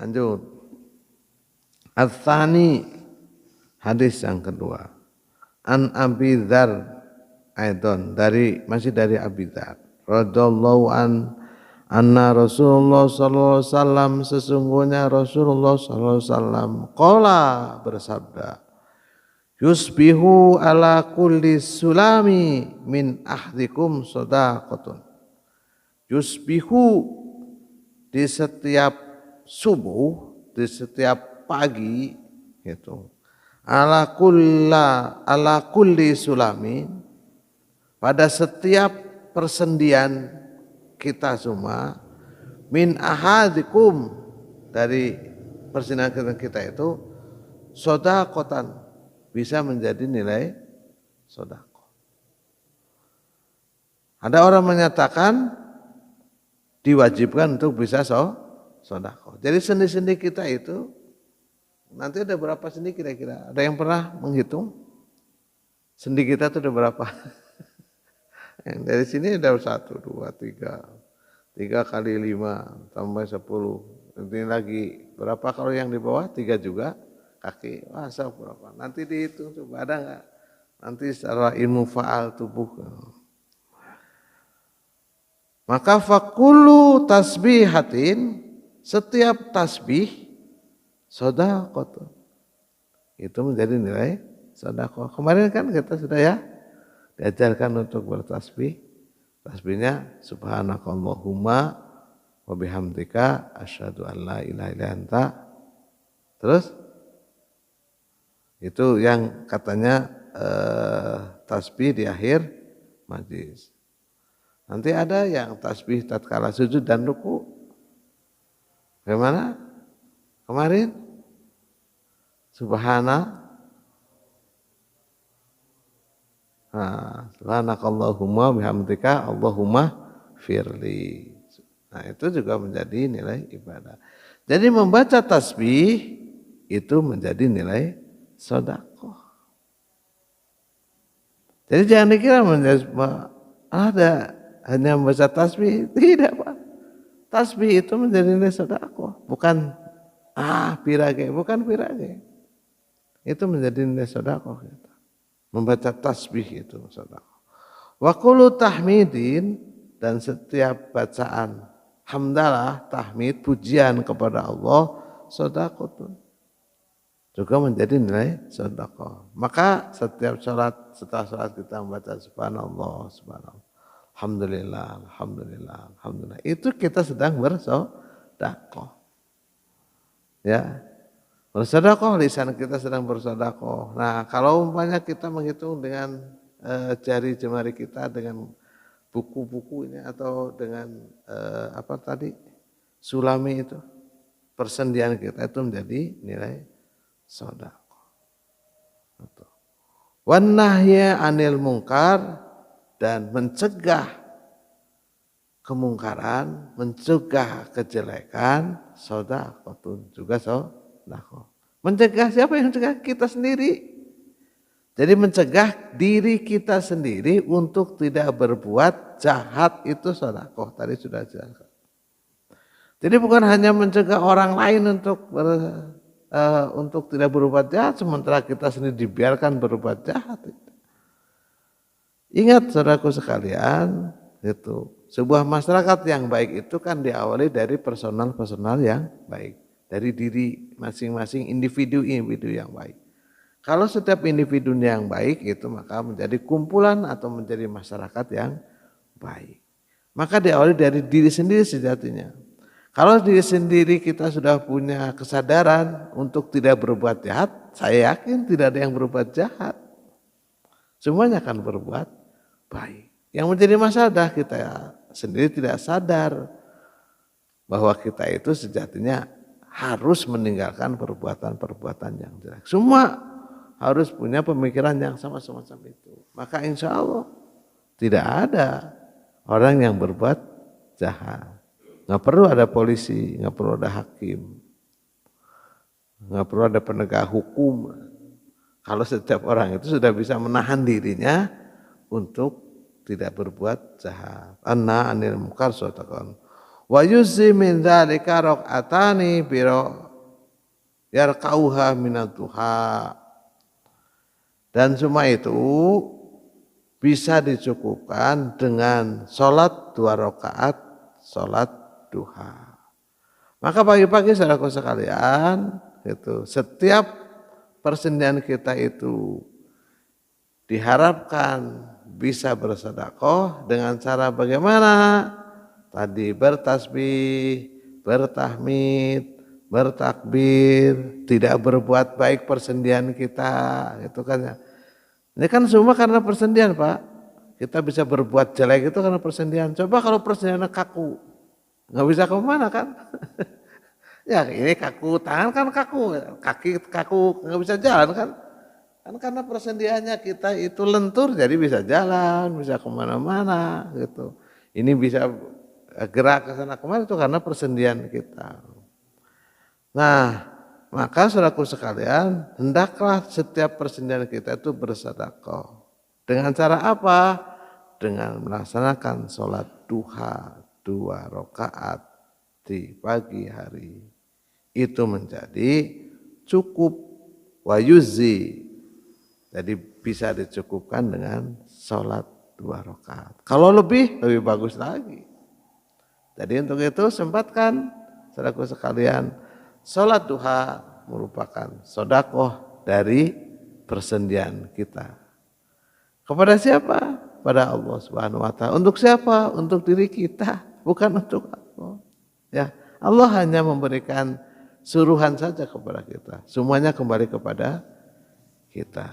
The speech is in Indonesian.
Lanjut. Ats-tsani, hadis yang kedua. An Abi Dzar Aidon, masih dari Abi Dzar radhiyallahu anna Rasulullah sallallahu alaihi wasallam, sesungguhnya Rasulullah sallallahu alaihi wasallam qala, bersabda, yusbihu ala kulli sulami min ahdikum shadaqatun. Yusbihu, di setiap subuh, di setiap pagi gitu. Ala kulli sulami, pada setiap persendian kita semua, min ahadikum, dari persendian kita itu, shadaqatan, bisa menjadi nilai sedekah. Ada orang menyatakan diwajibkan untuk bisa sedekah. Jadi sendi-sendi kita itu nanti ada berapa sendi kira-kira? Ada yang pernah menghitung? Sendi kita itu ada berapa? Yang dari sini ada 1, 2, 3. 3 kali 5 tambah 10. Ini lagi berapa kalau yang di bawah? 3 juga. Kaki, masa berapa? Nanti dihitung, coba ada enggak? Nanti secara ilmu fa'al tubuh. Maka fakulu tasbihatin, setiap tasbih sedekah, itu menjadi nilai sedekah. Kemarin kan kita sudah ya diajarkan untuk bertasbih. Tasbihnya subhanakallahumma wa bihamdika asyhadu an la ilaha illa anta. Terus itu yang katanya tasbih di akhir majlis. Nanti ada yang tasbih tatkala sujud dan ruku. Bagaimana? Kemarin subhanakallahumma bihamdika Allahumma firli. Nah, itu juga menjadi nilai ibadah. Jadi membaca tasbih itu menjadi nilai sedekah. Jadi jangan dikira ada hanya membaca tasbih, tidak Pak. Tasbih itu menjadi nilai sedekah, bukan pirage, bukan pirage. Itu menjadi nilai sedekah kita. Membaca tasbih itu sedekah. Wa kullu tahmidin, dan setiap bacaan hamdalah, tahmid, pujian kepada Allah, sedekah juga menjadi nilai sedekah. Maka setiap salat, setelah salat kita membaca subhanallah, subhanallah, alhamdulillah, alhamdulillah, alhamdulillah. Itu kita sedang bersedekah. Ya. Bersedekah, lisan kita sedang bersedekah. Nah, kalau umpamanya kita menghitung dengan jari jemari kita, dengan buku-buku ini, atau dengan sulami itu, persendian kita itu menjadi nilai sedekah. Wan nahya anil munkar, dan mencegah kemungkaran, mencegah kejelekan, sedekah juga sedekah. Mencegah siapa yang mencegah? Kita sendiri. Jadi mencegah diri kita sendiri untuk tidak berbuat jahat, itu sedekah. Tadi sudah jelaskan. Jadi bukan hanya mencegah orang lain untuk tidak berbuat jahat, sementara kita sendiri dibiarkan berbuat jahat. Ingat saudaraku sekalian, itu sebuah masyarakat yang baik itu kan diawali dari personal yang baik, dari diri masing-masing individu yang baik. Kalau setiap individu yang baik itu, maka menjadi kumpulan atau menjadi masyarakat yang baik. Maka diawali dari diri sendiri sejatinya. Kalau diri sendiri kita sudah punya kesadaran untuk tidak berbuat jahat, saya yakin tidak ada yang berbuat jahat. Semuanya akan berbuat baik. Yang menjadi masalah adalah kita sendiri tidak sadar bahwa kita itu sejatinya harus meninggalkan perbuatan-perbuatan yang jelek. Semua harus punya pemikiran yang sama semacam itu. Maka insya Allah tidak ada orang yang berbuat jahat. Nggak perlu ada polisi, nggak perlu ada hakim, nggak perlu ada penegak hukum. Kalau setiap orang itu sudah bisa menahan dirinya untuk tidak berbuat jahat. Anna anil munkar sedekah. Wa yuzi min dzalika raq'atani biro yarkauha minad duha. Dan semua itu bisa dicukupkan dengan sholat 2 rakaat sholat duha. Maka pagi-pagi saudaraku sekalian, itu setiap persendian kita itu diharapkan bisa bersedekah dengan cara bagaimana? Tadi bertasbih, bertahmid, bertakbir, tidak berbuat baik persendian kita, itu kan ya. Ini kan semua karena persendian, Pak. Kita bisa berbuat jelek itu karena persendian. Coba kalau persendiannya kaku, nggak bisa kemana kan? Ya ini kaku, tangan kan kaku, kaki kaku, nggak bisa jalan kan? Kan karena persendiannya kita itu lentur, jadi bisa jalan, bisa kemana-mana gitu. Ini bisa gerak ke sana kemari itu karena persendian kita. Nah, maka saudaraku sekalian, hendaklah setiap persendian kita itu bersedekah. Dengan cara apa? Dengan melaksanakan sholat duha 2 rakaat di pagi hari. Itu menjadi cukup wayuzi. Jadi bisa dicukupkan dengan sholat 2 rakaat. Kalau lebih bagus lagi. Jadi untuk itu sempatkan saudaraku sekalian, sholat duha merupakan sedekah dari persendian kita. Kepada siapa? Pada Allah Subhanahu wa taala. Untuk siapa? Untuk diri kita, bukan untuk Allah. Ya, Allah hanya memberikan suruhan saja kepada kita. Semuanya kembali kepada kita.